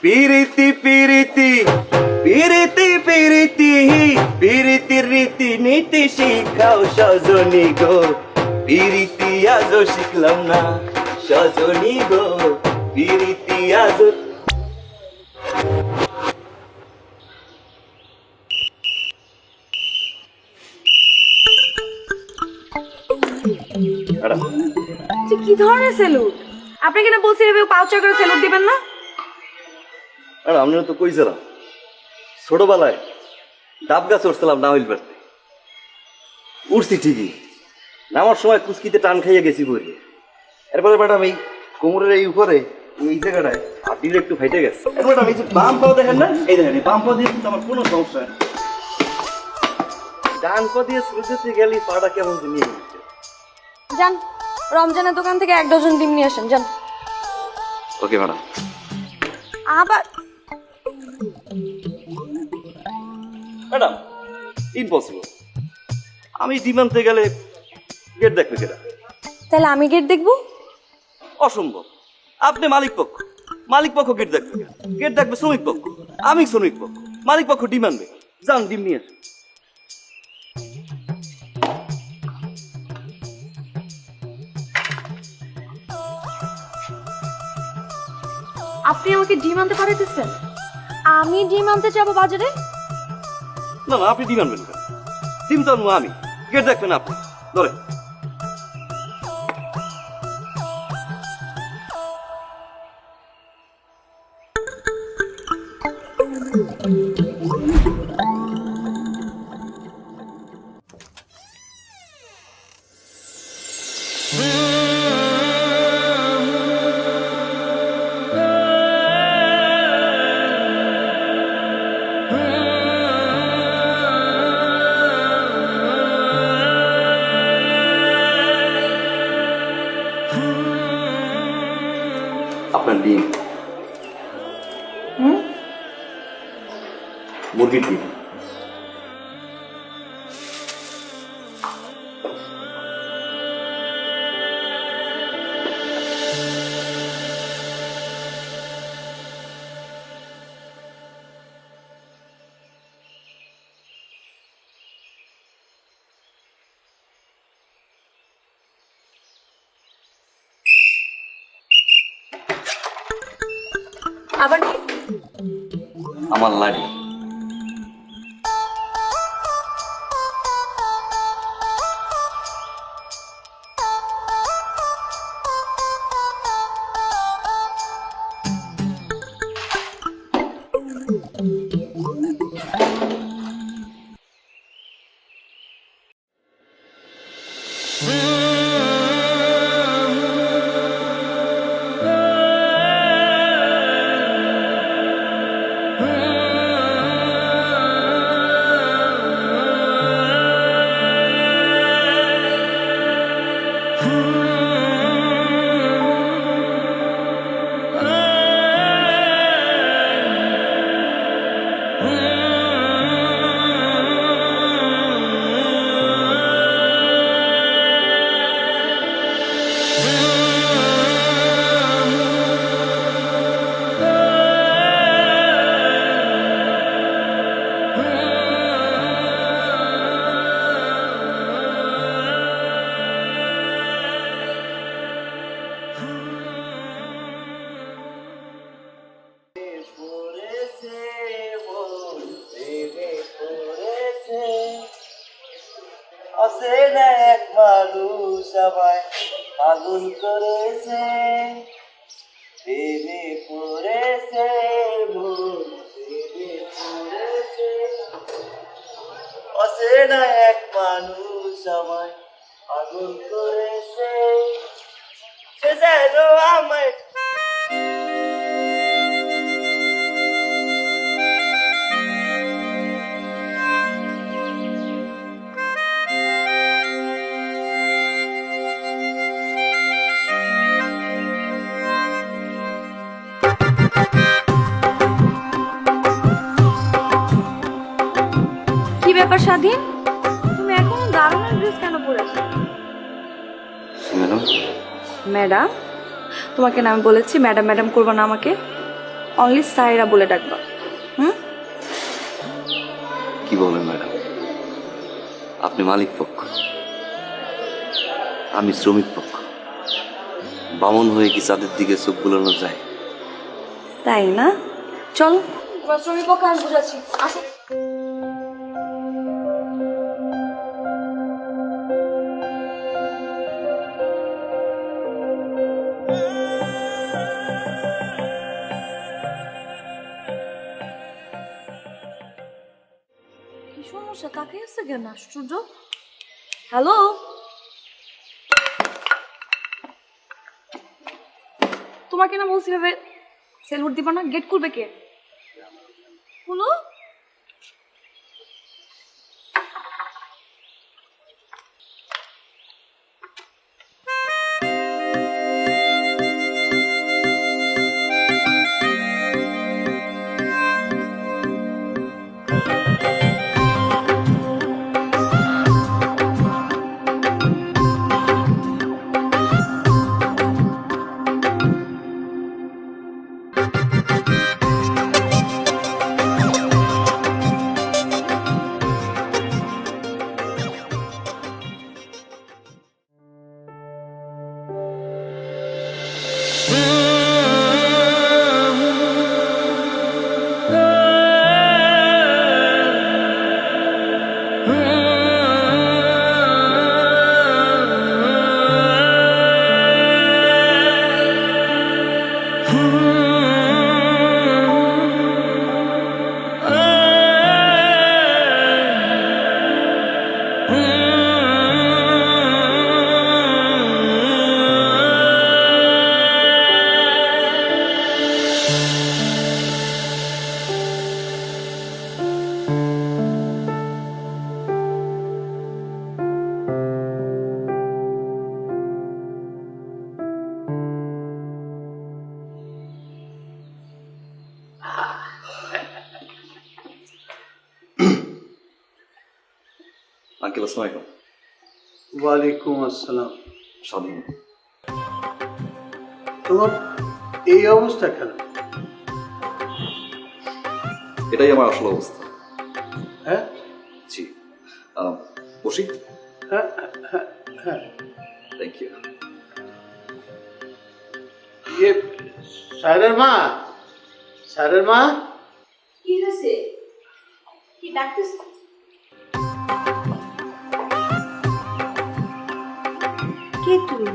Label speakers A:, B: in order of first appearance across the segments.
A: পিরিতি পিরিতি পিরিতি পিরিতি পিরিতির রীতি নীতি শিখাও সজনী গো পিরিতি আজও শিখলাম না সজনী গো পিরিতি আজও
B: কি ধরনের সেলুট? আপনি কেন বলছেন এভাবে পাউচা করে সেলুট দিবেন না?
A: আর আমরা তো কইছিলাম ছোটবেলায় ডাব গাছ উঠছিলাম না হইল পারতে উঠছি ঠিকই নামার সময় কুচকিতে টান খাইয়ে গেছি বলে এরপরে ম্যাডাম এই কোমরের এই উপরে এই জায়গাটায় হাড্ডিটা একটু ফাইটে গেছে ম্যাডাম এই যে বাম পাও দেখেন না এই দেখেন এই বাম পা দিয়ে কিন্তু আমার কোনো সমস্যা নেই ডান পা দিয়ে সুরজেতে গেলে পাটা কেমন নিয়ে গেছে
B: যান রমজানের দোকান থেকে 1 ডজন ডিম নিয়ে আসেন যান।
A: Okay madam.
B: আবার
A: ম্যাডাম ইম্পসিবল আমি ডিম আনতে গেলে গেট দেখবে কেটা
B: তাহলে আমি গেট দেখবো?
A: অসম্ভব আপনি মালিক পক্ষ গেট দেখবে গেট দেখবে শ্রমিক পক্ষ আমি শ্রমিক পক্ষ মালিক পক্ষ ডিম আনবে যান ডিম নিয়ে আসুন
B: আপনি আমাকে ডিম আনতে পাঠাইতেছেন? আমি ডিম আনতে যাবো বাজারে?
A: না না আপনি ডিম আনবেন কেন ডিম তো আনবো আমি গেট দেখবেন আপনি ধরে আপনার ডিম মুরগির ডিম
B: আবার
A: আমার লাড়ি অচেনা এক মানুষ আমায় পাগল করেছে প্রেমে পড়েছে মন প্রেমে পড়েছে অচেনা এক মানুষ আমায় পাগল করেছে সে যেন আমায়
B: কি ব্যাপার স্বাধীন, তুমি এখনো দারুণের ড্রেস কেন পরেছো?
A: Madam
B: madam? তোমাকে না আমি বলেছি ম্যাডাম ম্যাডাম করবো না আমাকে? অনলি সাইরা বলে ডাকবা। হুম?
A: কি বলেন ম্যাডাম? আপনি মালিক পক্ষ, আমি শ্রমিক পক্ষ। বামন হয়ে কি চাঁদের দিকে চোখ বুলানো যায়?
B: তাই না? চল শ্রমিক পক্ষে আমি বুঝাচ্ছি, আসো। কি সমস্যা, তাকে আসছে কেন? আশ্চর্য। হ্যালো, তোমাকে না বলছি ভাবে সেলুট দিবা না? গেট খুলবে কে? খুলো।
A: আঙ্কেল আসসালামু আলাইকুম।
C: ওয়ালাইকুম আসসালাম।
A: স্বাধীন।
C: তোমার এই অবস্থা কেন?
A: এটাই আমার আসল অবস্থা।
C: হ্যাঁ
A: জি, বসি।
C: হ্যাঁ হ্যাঁ হ্যাঁ।
A: Thank you.
C: ইয়ে স্যারের মা, স্যারের মা।
B: কি হয়েছে? কি ডাকতেছ? কে তুমি?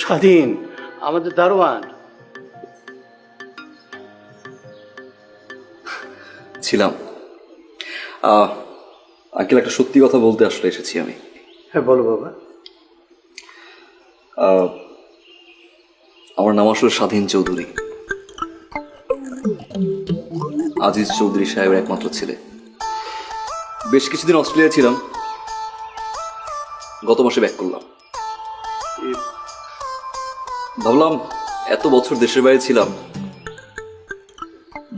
C: স্বাধীন, আমাদের দারোয়ান।
A: ছিলাম। আঙ্কেল একটা সত্যি কথা বলতে আসলে এসেছি আমি।
C: হ্যাঁ বলো বাবা।
A: আমার নাম আসলে স্বাধীন চৌধুরী, আজিজ চৌধুরী সাহেবের একমাত্র ছেলে। বেশ কিছুদিন অস্ট্রেলিয়া ছিলাম, গত মাসে ব্যাক করলাম। ভাবলাম এত বছর দেশের বাইরে ছিলাম,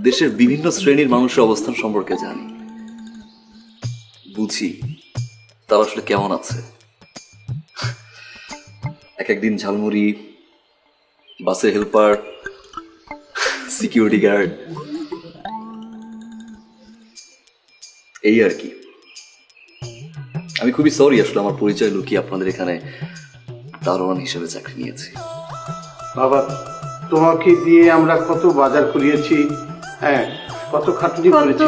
A: দেশের বিভিন্ন শ্রেণীর মানুষের অবস্থান সম্পর্কে জানি, বুঝি তারা আসলে কেমন আছে। এক একদিন ঝালমুড়ি, বাসের হেল্পার, সিকিউরিটি গার্ড, এই আর কি। আমি খুবই সরি আসলে আমার পরিচয় লুকিয়ে আপনাদের এখানে দারোয়ান হিসেবে চাকরি নিয়েছি।
C: বাবা, তোমাকে দিয়ে আমরা কত বাজার করিয়েছি, হ্যাঁ কত খাটুনি করেছি।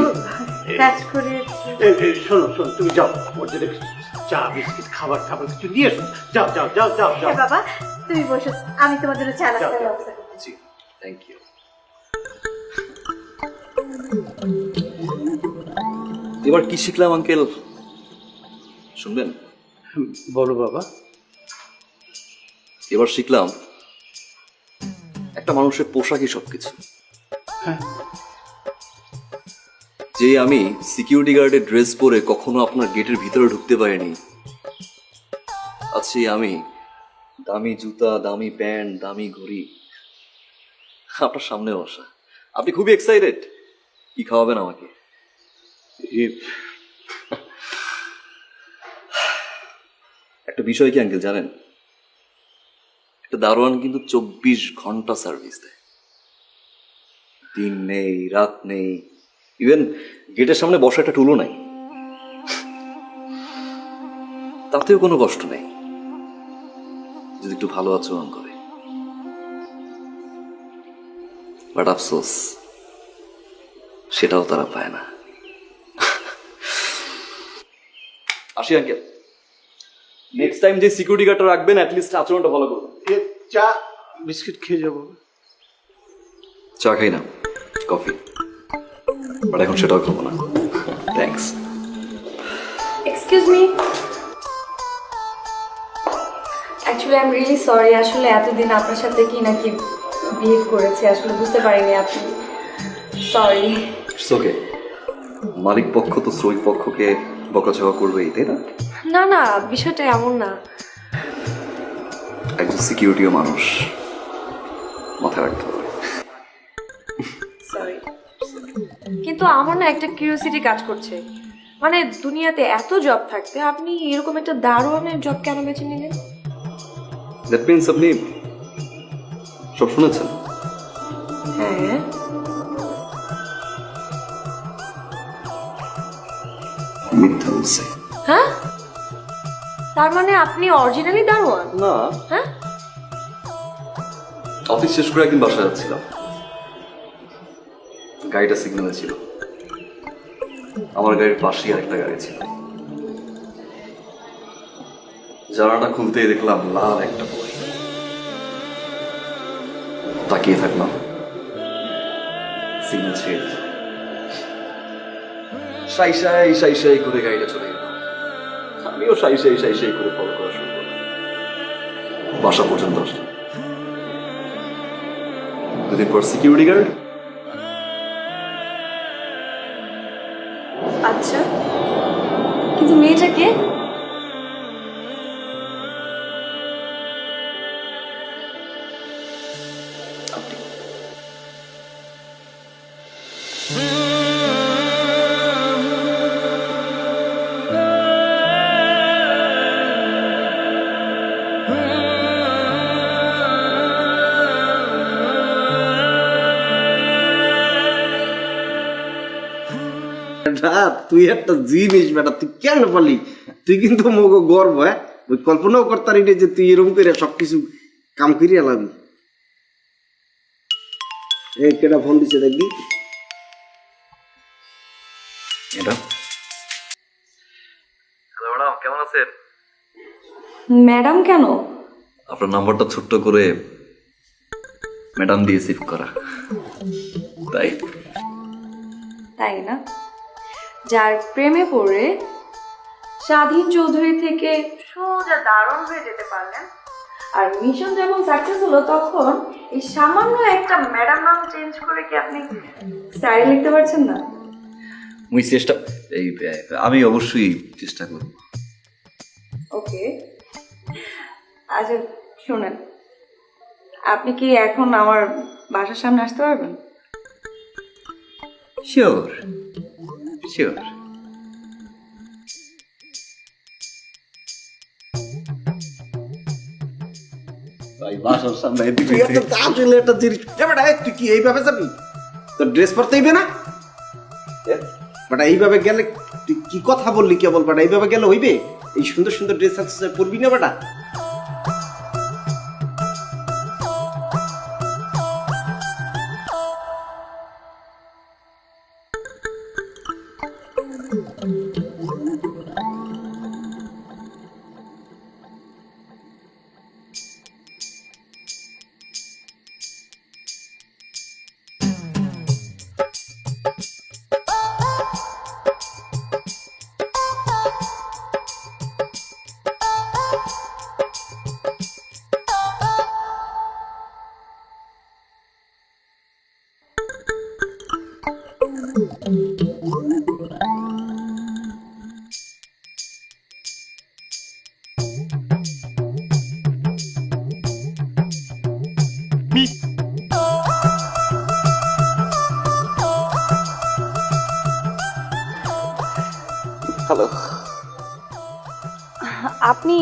B: কাজ করিয়েছি।
C: শোনো শোনো, তুমি যাও, ওর জন্য কিছু চা বিস্কিট খাবার খাবার কিছু নিয়ে এসো। যাও যাও যাও যাও যাও।
B: বাবা তুমি বসো, আমি তোমার জন্য চা নাস্তার ব্যবস্থা করছি।
A: জি, থ্যাংক ইউ। এবার কি শিখলাম আঙ্কেল শুনবেন?
C: বলো বাবা।
A: এবার শিখলাম একটা মানুষের পোশাকই সবকিছু।
C: হ্যাঁ।
A: যে আমি সিকিউরিটি গার্ডের ড্রেস পরে কখনো আপনার গেটের ভিতরে ঢুকতে পারিনি, আছি আমি দামি জুতা, দামি প্যান্ট, দামি ঘড়ি, আপনার সামনে বসা। আপনি খুবই এক্সাইটেড, কি খাওয়াবেন আমাকে? একটা বিষয় কি আঙ্কেল জানেন, দারোয়ান কিন্তু 24 ঘন্টা সার্ভিস দেয়, দিন নেই রাত নেই, ইভেন গেটের সামনে বসা একটা টুলও নাই, তাতেও কোনো কষ্ট নেই যদি একটু ভালো আচরণ করে। বাট আফসোস সেটাও তারা পায় না। আসি আঙ্কেল, নেক্সট টাইম যে সিকিউরিটি গার্ডটা রাখবেন অ্যাটলিস্ট আচরণটা ভালো করবেন।
C: এ, চা বিস্কিট খেয়ে যাবো।
A: চা খাই না, কফি, বাট এখন সেটাও খাবো না। Thanks.
B: Excuse me, actually I am really sorry. আসলে এতদিন আপনার সাথে কি নাকি বিহেভ করেছি, আসলে বুঝতে পারিনি। আপনি সরি।
A: ইটস ওকে, মালিক পক্ষ তো শ্রমিক পক্ষকে বকাঝকা করবেই, তাই না?
B: না না, বিষয়টা এমন না।
A: একজন সিকিউরিটিও মানুষ, মাথায় রাখতে হবে।
B: সরি, কিন্তু আমার না একটা কিউরিওসিটি কাজ করছে। মানে দুনিয়াতে এত জব থাকতে আপনি এরকম একটা দারোয়ানের জব কেন বেছে নিলেন?
A: দ্যাট মিনস আপনি সব শুনেছেন?
B: হ্যাঁ,
A: মিথ্যা বলছে।
B: হ্যাঁ, তার মানে আপনি অরিজিনালি দারোয়ান?
A: না,
B: হ্যাঁ,
A: অফিস শেষ করে একদিন বাসায় যাচ্ছিলাম, গাড়িটা সিগন্যালে ছিল, আমার গাড়ির পাশেই আরেকটা গাড়ি ছিল। জানালাটা খুলতেই দেখলাম লাল একটা বই। তাকিয়ে থাকলাম, সিগন্যাল ছেড়ে দিল। সাই সাই সাই সাই করে গাড়িটা চলে গেল, আমিও সাই সাই সাই সাই করে ফলো করা শুরু করলাম। বাসা পর্যন্ত আসলাম। দুদিন পর সিকিউরিটি গার্ড।
B: আচ্ছা, কিন্তু মেয়েটা কে?
D: তুই একটা জিনিস বেটা, তুই কেন পারলি? তুই কিন্তু মগো গর্ব, হ্যাঁ, ওই কল্পনাও করতারি রে যে তুই এরকম করে সবকিছু কাম করিয়া লাবি। এই কেটা ফোন দিছে দেখবি?
A: এটা হ্যালো ম্যাডাম, কেমন আছেন?
B: ম্যাডাম কেন?
A: আপনার নাম্বারটা ছোট্ট করে ম্যাডাম দিয়ে সেভ করা, তাই।
B: তাই না? যার প্রেমে পড়ে স্বাধীন চৌধুরী থেকে সোজা দারুণ হয়ে যেতে পারলেন, আর মিশন যখন সাকসেস হলো তখন এই সামান্য একটা ম্যাডাম নাম চেঞ্জ করে কি আপনি স্যারি লিখতে পারছেন না?
A: আমি অবশ্যই চেষ্টা করব।
B: ওকে, আচ্ছা শোনেন, আপনি কি এখন আমার বাসার সামনে আসতে পারবেন?
A: Sure sure. বাসার সামনে
D: তুই আসলে একটা জিনিস বেটা, তুই কি এইভাবে যাবি? তোর ড্রেস পরতে হইবে না বেটা? এইভাবে গেলে তুই কি কথা বললি কেবল বেটা? এইভাবে গেলে হইবে? এই সুন্দর সুন্দর ড্রেস পরবি না বেটা?
A: হ্যালো।
B: আপনি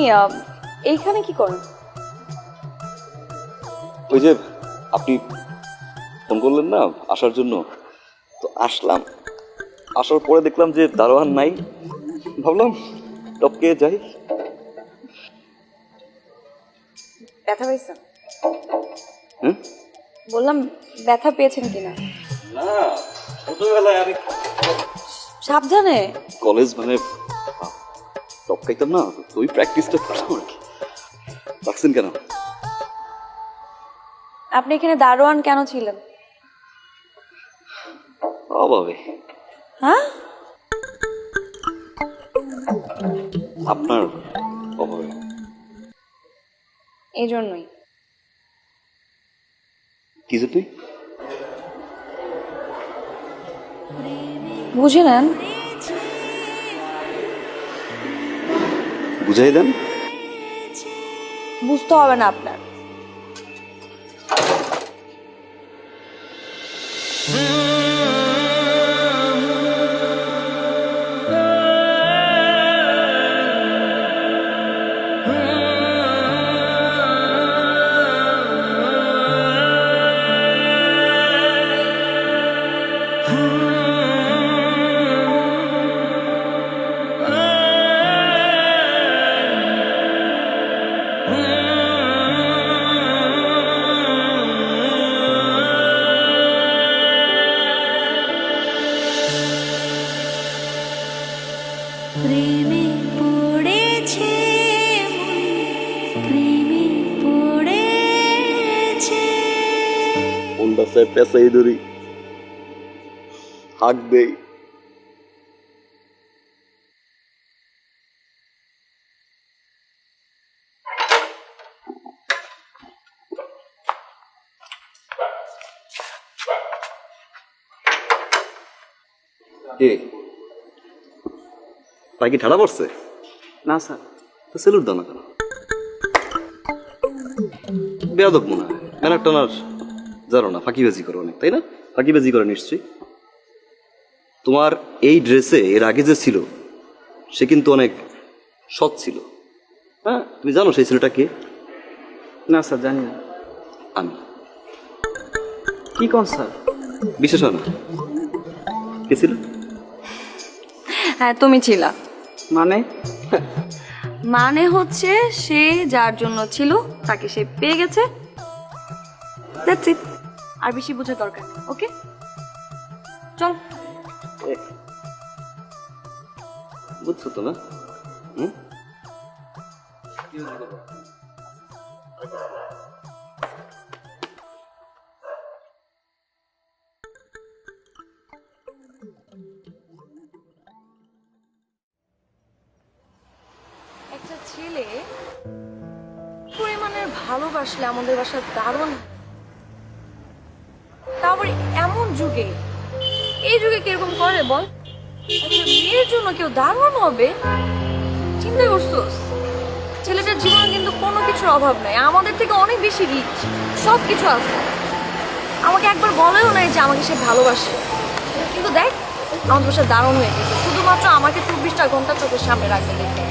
B: এইখানে কি করেন?
A: ওই যে আপনি ফোন করলেন না আসার জন্য, তো আসলাম। আসার পরে দেখলাম যে দারোয়ান নাই, ভাবলাম টপকে যাই।
B: ব্যথা পেয়েছেন?
A: হুম?
B: বললাম ব্যথা পেয়েছেন কিনা।
A: না, ছোটবেলায় আমি
B: সাবধানে।
A: কলেজ মানে টপকাইতাম না, তো ওই প্র্যাকটিসটা করতাম আর কি। রাখছেন কেন?
B: আপনি এখানে দারোয়ান কেন ছিলেন?
A: অভাবে।
B: হ্যাঁ?
A: আপনার অভাবে।
B: এই জন্যই।
A: কি যে তুই
B: বুঝে নেন।
A: বুঝাই দেন।
B: বুঝতে হবে না আপনার।
E: প্রেমে পড়েছে প্রেমে পড়েছে
A: কোনটা সে পেছাই ধরি, হাক দেই। কি ঠাড়া পড়ছে?
D: না স্যার।
A: তো সেলুট দাও না কেন? বেয়াদব মনে হয়। ব্যানার টানার জানো না, ফাঁকিবাজি করো অনেক, তাই না? ফাঁকিবাজি করে নিশ্চয়ই। তোমার এই ড্রেসে এর আগে যে ছিল সে কিন্তু অনেক সৎ ছিল। হ্যাঁ, তুমি জানো সেই ছেলেটা কে?
D: না স্যার, জানি না।
A: আমি।
D: কি কোন স্যার?
A: বিশেষ হয় না? কে ছিল?
B: হ্যাঁ, তুমি ছিলা।
D: মানে?
B: মানে হচ্ছে সে যার জন্য ছিল তাকে সে পেয়ে গেছে। That's it. আর বেশি বোঝার দরকার নেই। ওকে, চল।
A: বুঝছো তো না? হুম?
B: একটা ছেলে পরিমাণের ভালোবাসলে আমাদের বাসার দারুণ। তারপর এমন যুগে, এই যুগে কিরকম করে বল? একটা মেয়ের জন্য কেউ দারুণ হবে? চিন্তা করছোস? ছেলেটার জীবনে কিন্তু কোনো কিছুর অভাব নাই, আমাদের থেকে অনেক বেশি রিচ, সব কিছু আছে। আমাকে একবার বলেও নাই যে আমাকে সে ভালোবাসে, কিন্তু দেখ আমাদের বাসা দারুণ হয়ে গেছে শুধুমাত্র আমাকে 24টা ঘন্টা চোখের সামনে রাখতে দেখে।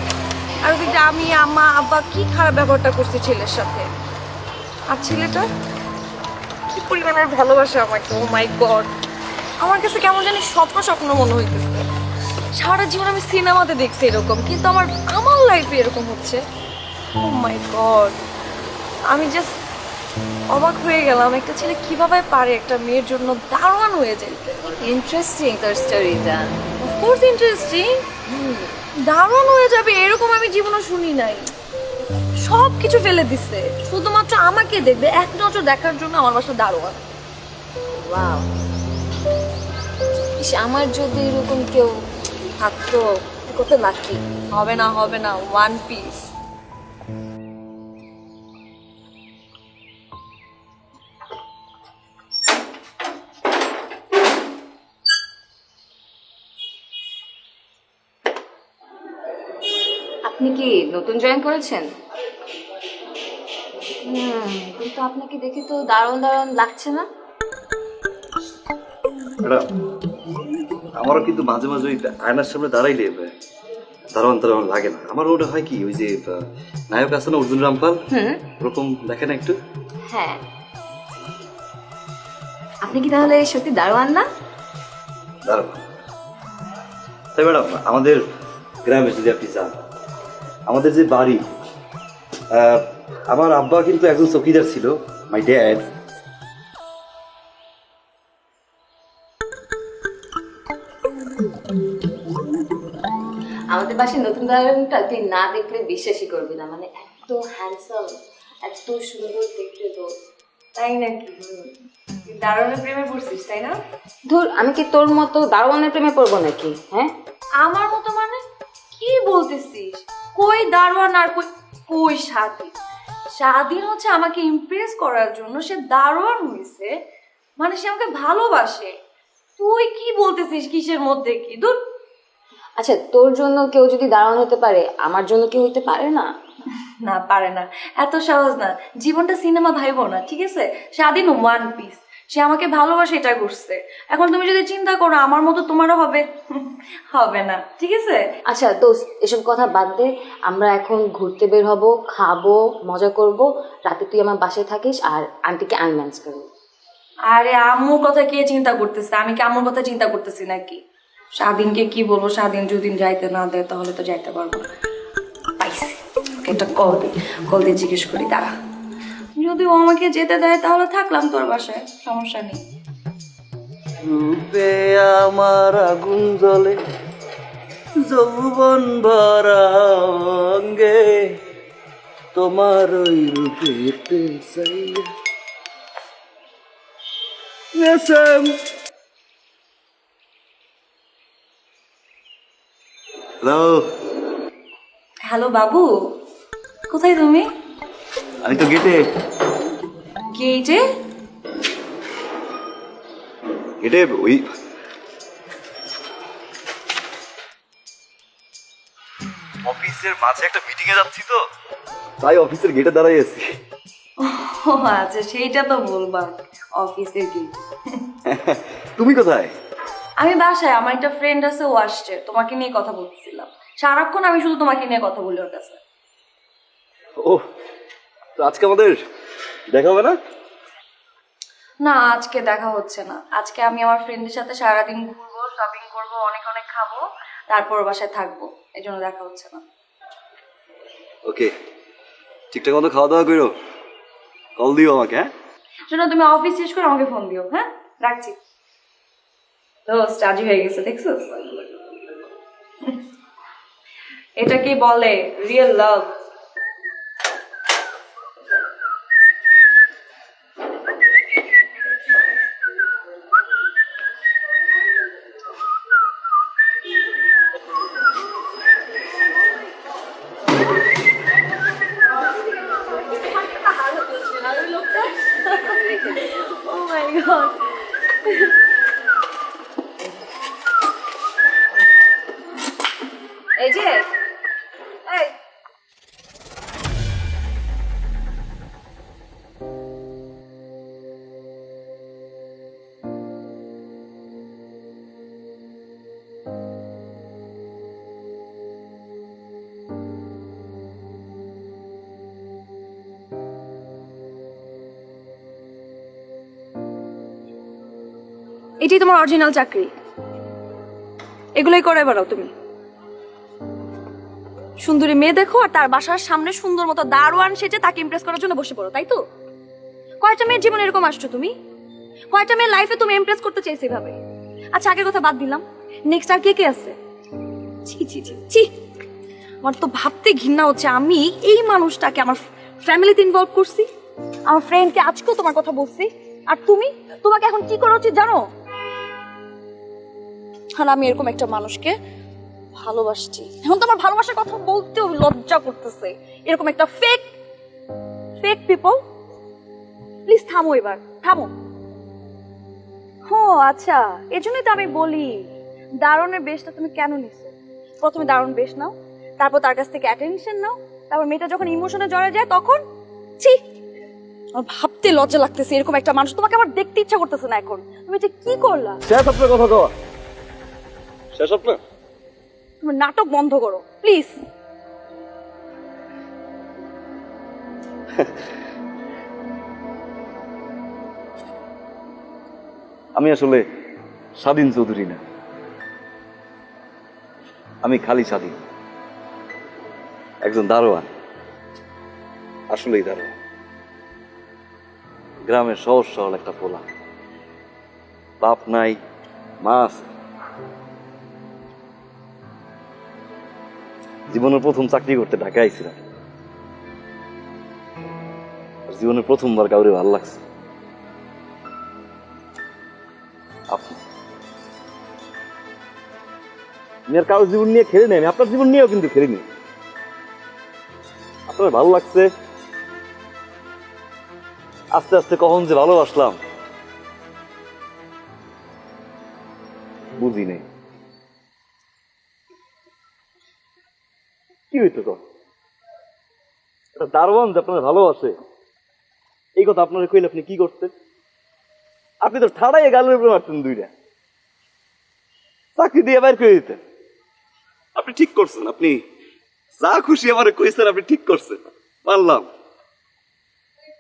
B: আর ওদিকে আমি, আম্মা, আব্বা কি খারাপ ব্যবহারটা করছে ছেলের সাথে। আর ছেলেটা কি পরিমাণের ভালোবাসে আমাকে। ও মাই গড, আমার কাছে কেমন জানি স্বপ্ন স্বপ্ন মনে হইতেছে। সারা জীবন আমি সিনেমাতে দেখছি এরকম, কিন্তু আমার লাইফে এরকম হচ্ছে। ও মাই গড, আমি জাস্ট অবাক হয়ে গেলাম। একটা ছেলে কিভাবে পারে একটা মেয়ের জন্য দারোয়ান হয়ে যেতে।
F: ইন্টারেস্টিং তোর স্টোরিটা।
B: Of course interesting. দারুণ হয়ে যাবে এরকম আমি জীবনে শুনি নাই। সব কিছু ফেলে দিচ্ছে শুধুমাত্র আমাকে দেখবে, এক নজর দেখার জন্য আমার বাসা দারোয়ান।
F: ওয়াও, ইস, আমার যদি এরকম কেউ থাকতো কত লাকি।
B: হবে না, হবে না, ওয়ান পিস।
F: আপনি কি নতুন জয়েন করেছেন? কিন্তু আপনাকে দেখে তো দারুণ দারুণ লাগছে না।
A: আমারও কিন্তু মাঝে মাঝে ওই আয়নার সামনে দাঁড়াইলে দারোয়ান দারোয়ান লাগে না। আমার ওটা হয় কি, ওই যে নায়ক আছে না অর্জুন রামপাল, ওরকম দেখে না একটু।
F: হ্যাঁ,
B: আপনি কি তাহলে সত্যি দারোয়ান না?
A: দাঁড়ান, তাই ম্যাডাম আমাদের গ্রামে যদি আপনি যান, আমাদের যে বাড়ি, আমার আব্বা কিন্তু একজন চৌকিদার ছিল, মাই ড্যাড।
B: আমাদের বাসায় নতুন দারোয়ানটা তুই না দেখলে বিশ্বাসই করবি না, মানে এত হ্যান্ডসাম, এত সুন্দর দেখতে তো। তাই নাকি? তুই দারোয়ানের প্রেমে পড়ছিস তাই না?
F: ধুর, আমি কি তোর মতো দারোয়ানের প্রেমে পড়বো নাকি? হ্যাঁ,
B: আমার মতো মানে কি বলতেছিস? কই দারোয়ান আর কই কই স্বাধীন? স্বাধীন হচ্ছে আমাকে ইমপ্রেস করার জন্য সে দারোয়ান হয়েছে, মানে সে আমাকে ভালোবাসে। তুই কি বলতেছিস? কিসের মধ্যে কি? দূর।
F: আচ্ছা, তোর জন্য কেউ যদি দারোয়ান হতে পারে, আমার জন্য কেউ হতে পারে না?
B: না, পারে না, এত সহজ না। জীবনটা সিনেমা ভাইবো না, ঠিক আছে? স্বাধীন ওয়ান পিস, সে আমাকে ভালোবাসে, এটা করছে। এখন তুমি যদি চিন্তা করো আমার মতো তোমারও হবে, হবে না, ঠিক আছে?
F: আচ্ছা দোস্ত, এসব কথা বাদ দে। আমরা এখন ঘুরতে বের হব, খাবো, মজা করব। রাতে তুই আমার বাসায় থাকিস আর আন্টিকে আমি ম্যানেজ করবো।
B: আরে আম্মুর কথা কে চিন্তা করতেছে? আমি কি আম্মুর কথা চিন্তা করতেছি নাকি? স্বাধীনকে কি বলবো? স্বাধীন যদি যাইতে না দেয় তাহলে তো যাইতে পারবো না। পাইছি, ওকে একটা কল দিয়ে জিজ্ঞেস করি, দাঁড়া। যদি ও আমাকে যেতে দেয় তাহলে থাকলাম তোর বাসায়, সমস্যা নেই।
A: রূপে আমার আগুন জ্বলে, যৌবন ভরা অঙ্গে, তোমার ওই রূপেতে চাইয়া। হ্যালো,
B: হ্যালো বাবু, কোথায় তুমি?
A: আমি তো গেটে।
B: গেটে?
A: গেটে ওই অফিসের মাঝে একটা মিটিং এ যাচ্ছি তো, তাই অফিসের গেটে দাঁড়াই আছি।
B: ও আচ্ছা, সেইটা তো বলবা, অফিসের গেট।
A: তুমি কোথায়?
B: আমি বাসায়, আমার একটা ফ্রেন্ড আছে, ও আসছে, তোমাকে নিয়ে কথা বলতেছিলাম। সারাক্ষণ আমি শুধু তোমাকে নিয়ে কথা বলি ওর কাছে।
A: ও, তো আজকে আমাদের দেখা হবে না?
B: না, আজকে দেখা হচ্ছে না। আজকে আমি আমার ফ্রেন্ডের সাথে সারাদিন ঘুরবো, শপিং করবো, অনেক অনেক খাবো, তারপর ওর বাসায় থাকবো, এই জন্য দেখা হচ্ছে না।
A: ওকে, ঠিকঠাক মতো খাওয়া দাওয়া করো, কল দিও আমাকে। হ্যাঁ,
B: শোনো, তুমি অফিস শেষ করে আমাকে ফোন দিও। হ্যাঁ, রাখছি। দোস্ত রাজি হয়ে গেছে, দেখছো? এটাকে বলে real love. Oh my god. এই যে, এই এটাই তোমার অরিজিনাল চাকরি, এগুলোই করে বেড়াও তুমি। সুন্দরী মেয়ে দেখো আর তার বাসার সামনে সুন্দর মতো দারোয়ান সেজে তাকে ইমপ্রেস করার জন্য বসে পড়ো, তাই তো? কয়টা মেয়ের জীবনে এরকম আসছো তুমি? কয়টা মেয়ের লাইফে তুমি ইমপ্রেস করতে চাইছো এভাবে? আচ্ছা, আগের কথা বাদ দিলাম, নেক্সট আর কে কে আছে? ছি ছি ছি ছি, আমার তো ভাবতে ঘৃণা হচ্ছে আমি এই মানুষটাকে আমার ফ্যামিলিতে ইনভলভ করছি, আমার ফ্রেন্ডকে আজকেও তোমার কথা বলছি, আর তুমি, তোমাকে এখন কি করা উচিত জানো? আর আমি এরকম একটা মানুষকে ভালোবাসছি, এখন তো আমার ভালোবাসার কথা বলতেও লজ্জা করতেছে। এরকম একটা ফেক ফেক পিপল, প্লিজ থামো, এবার থামো। ও আচ্ছা, এজন্যই তো আমি বলি দারুণের বেশটা তুমি কেন নিছো। প্রথমে দারুণ বেশ নাও, তারপর তার কাছ থেকে অ্যাটেনশন নাও, তারপর মেয়েটা যখন ইমোশনে জড়ে যায় তখন ছি, আমার ভাবতে লজ্জা লাগতেছে। এরকম একটা মানুষ, তোমাকে আমার দেখতে ইচ্ছা করতেছে না এখন। তুমি যে কি করলা?
A: শেষ আপনার কথা কওয়া শেষ আপনার।
B: তুমি নাটক বন্ধ করো প্লিজ।
A: আমি আসলে স্বাধীন চৌধুরী না, আমি খালি স্বাধীন, একজন দারোয়ান, আসলেই দারোয়ান, গ্রামের সহজ সরল একটা পোলা, বাপ নাই মা আছে। জীবনের প্রথম চাকরি করতে ঢাকা আইছিলাম, জীবনের প্রথমবার কাউরে ভালো লাগছে আপনি। আমি আর কারোর জীবন নিয়ে খেলে নেই, আমি আপনার জীবন নিয়েও কিন্তু খেলিনি। আপনার ভালো লাগছে, আস্তে আস্তে কখন যে ভালোবাসলাম বুঝি নেই। কি হইতো তো একটা দারোয়ান যে আপনার ভালোবাসে, এই কথা আপনার কইলে আপনি কি করতেন? আপনি তো ঠাড়াই গালের উপরে মারতেন দুইটা, চাকরি দিয়ে বাইর করে দিতেন। আপনি ঠিক করছেন, আপনি যা খুশি আমার কইছেন, আপনি ঠিক করছেন, মানলাম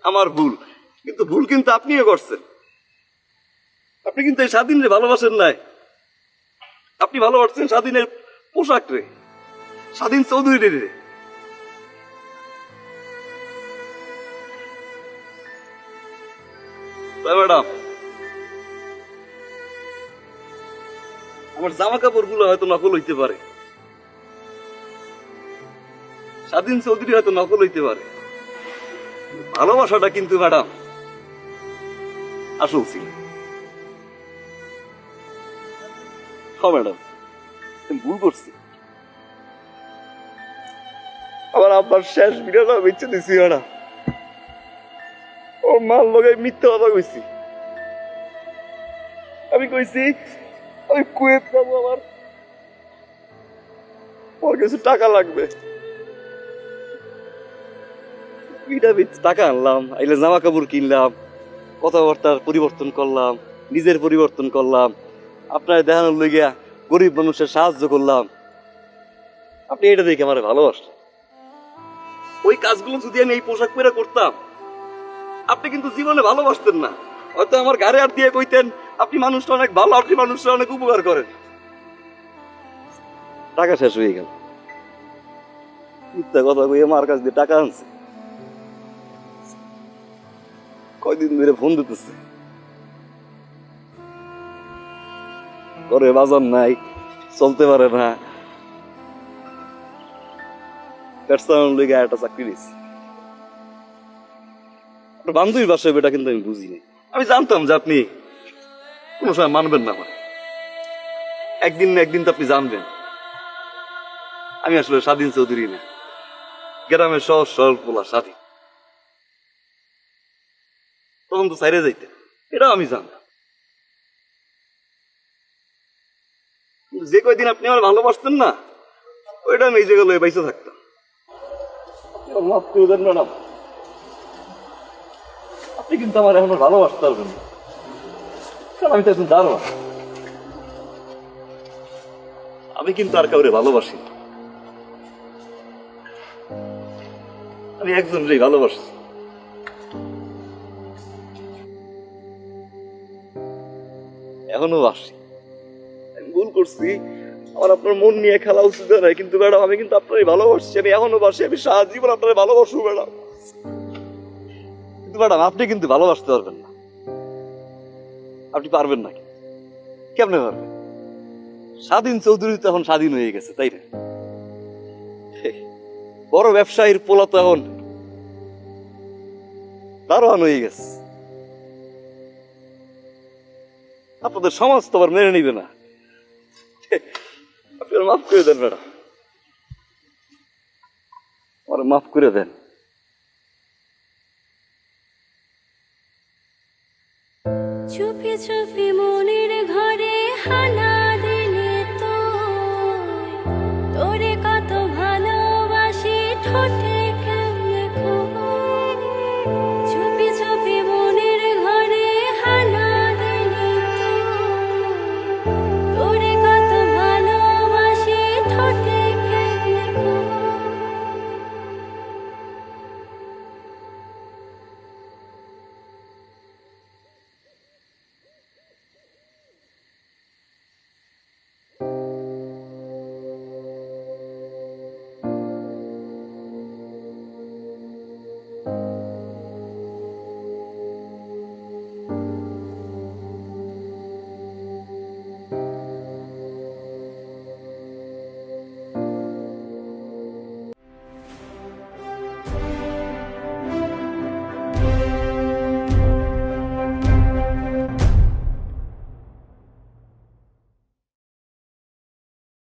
A: আমার ভুল, কিন্তু ভুল কিন্তু আপনিও করছেন। আপনি কিন্তু এই স্বাধীনরে ভালোবাসেন নাই, আপনি ভালোবাসছেন স্বাধীনের পোশাক রে, স্বাধীন চৌধুরী রে। ম্যাডাম, আমার জামা কাপড় গুলো হয়তো নকল হইতে পারে, স্বাধীন চৌধুরী হয়তো নকল হইতে পারে, ভালোবাসাটা কিন্তু ম্যাডাম আসল ছিল। হ্যাঁ ম্যাডাম, আমি ভুল করছি, আমার আব্বার শেষ বিড়াটা বেঁচে দিছি ম্যাডাম, ও মাল লগাই মিথ্যা কথা কইছি। আমি কইছি আমি কুয়েত যাবো, আমার কিছু টাকা লাগবে, টাকা আনলাম, আইলে জামা কাপড় কিনলাম, কথাবার্তার পরিবর্তন করলাম, নিজের পরিবর্তন করলাম, আপনার দেখানোর লইগিয়া গরিব মানুষের সাহায্য করলাম। আপনি এটা দেখে আমার ভালোবাসলেন। ওই কাজগুলো যদি আমি এই পোশাক পরে করতাম, আপনি কিন্তু জীবনে ভালোবাসতেন না। হয়তো আমার ঘাড়ে আর দিয়ে কইতেন আপনি মানুষটা অনেক ভালো, আপনি মানুষটা অনেক উপকার করেন। টাকা শেষ হয়ে গেল, মিথ্যা কথা কই আমার কাছ দিয়ে টাকা আনছে, কয়দিন ধরে ফোন দিতেছে, ঘরে বাজার নাই, চলতে পারে না, একটা চাকরি দিচ্ছে। বান্ধবীর বাসায় এটা কিন্তু আমি বুঝিনি। আমি জানতাম যে আপনি কোনো সময় মানবেন না, আমার একদিন না একদিন তো আপনি জানবেন আমি আসলে স্বাধীন চৌধুরী না, গ্রামের সহজ সরল পোলা স্বাধীন। তখন তো সাইরে যাইতে, এটাও আমি জানতাম। যে কয়দিন আপনি আমার ভালোবাসতেন না, ওইটা আমি এই জায়গায় বাইসে থাকতাম। মাফ করে দেন ম্যাডাম, আপনি কিন্তু আমার এখন ভালোবাসতে পারবেন না, কারণ আমি তো একজন দারোয়ান। আমি কিন্তু আর কাউরে ভালোবাসি, আমি একজনকেই ভালোবাসি। এখনো বাসি, আমি ভুল করছি, আমার আপনার মন নিয়ে খেলা উচিত নয়, কিন্তু ম্যাডাম আমি কিন্তু আপনারই ভালোবাসছি, আমি এখনো বাসি, আমি সারা জীবন আপনার ভালোবাসবো ম্যাডাম। কিন্তু ম্যাডাম আপনি কিন্তু ভালোবাসতে পারবেন না, আপনি পারবেন না, কেমনে পারবেন? স্বাধীন চৌধুরী তো এখন স্বাধীন হয়ে গেছে, তাই না? বড় ব্যবসায়ীর পোলা তো এখন দারোয়ান হয়ে গেছে, আপনাদের সমাজ তো আবার মেনে নিবে না। আপনি মাফ করে দেন ম্যাডাম, আমার মাফ করে দেন।
E: চুপি চুপি